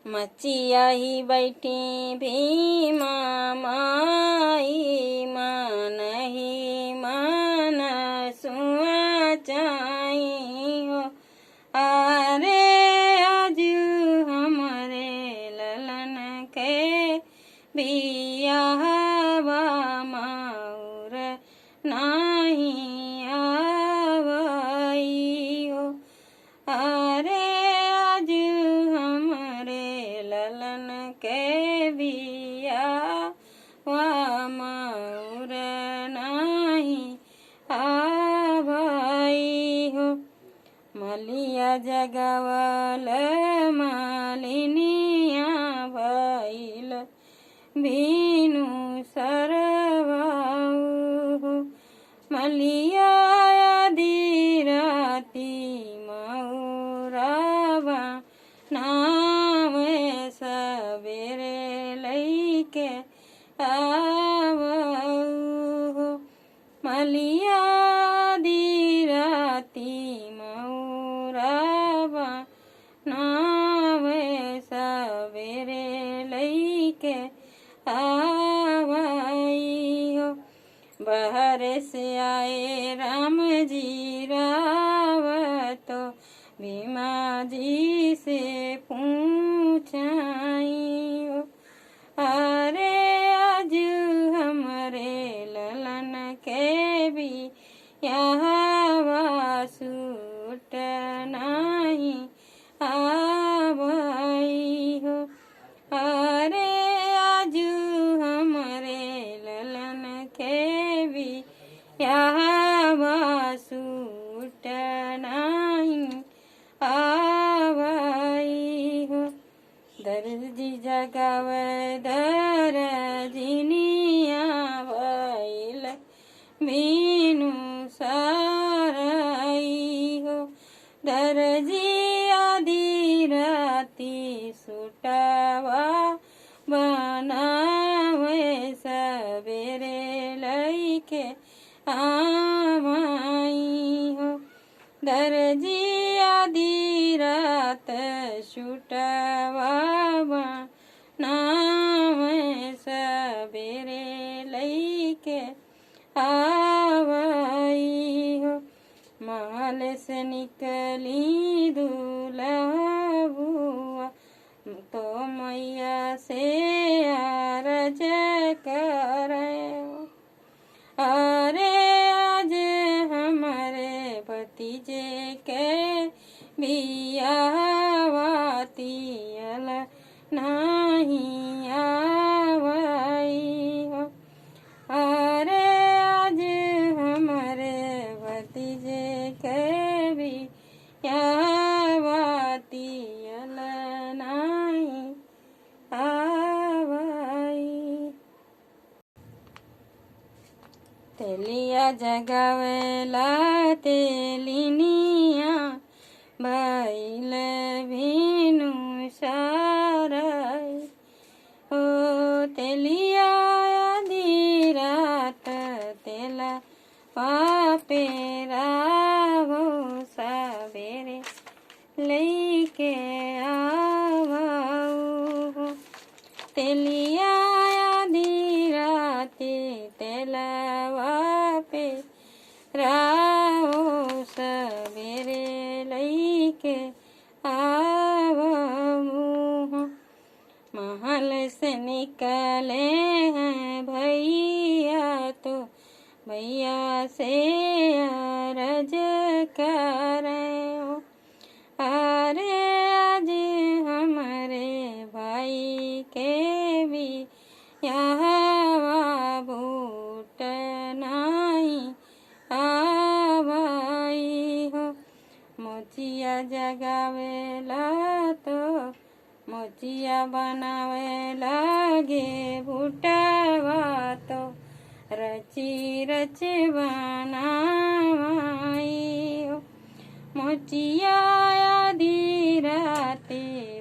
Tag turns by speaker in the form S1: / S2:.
S1: मचिया ही बैठी भीमा माई मन ही मन सुआ चाई हो। अरे आज हमरे ललन के बियाहवा माउर नाही आवई हो। अरे आज हमरे ललन के बियाहवा माउर नाही आवई हो। मलिया जगवल मालिनिया भइल बीनु सरवाऊ। मलिया आधी राती मऊरावा नाम सबेरे लैके आवऊ। मलिया आधी राती मऊरावा नाम सबेरे लैके आवई हो। बाहर से आए राम जी रावतो भीमा जी से पूछाई हो। अरे आज हमरे ललन के भी यहाँ सूट नहीं आवई हो। अरे आज हमरे ललन के भी यहाँ सूट नहीं आवई हो। दर्जी जगावे दर्जिनिया भइल बीनु सारई हो। दर्जी आधी राती सुटवा बनावे सबेरे लैके आवई हो। दर्जी आधी रात सुटवा बनावे सबेरे लैके आवई हो। महल से निकली दुल्हबुआ तो मैया से अरज करे। अरे आज हमारे भतीजे के बियाहवाती अल नहीं आवई हो। अरे आज हमारे भतीजे के बियाहवाती अल नहीं आवई। तेलिया जगावेला तेलिनिया भइल बीनु सारई हो। तेलिया आधी रात तेला पापे रावो सबेरे लैके आवऊ हो। तेलिया आधी राती तेलवा पे रावो सबेरे लैके आवऊ हो। महल से निकले हैं भैया तो भैया से अरज करे हो। अरे आज हमारे भाई के भी यहाँ बूट नहीं आवई हो। मोचिया जगावेला तो मोचिया बनावे लागे भूटवा तो रची रच बनाई हो। मोचिया आधी राती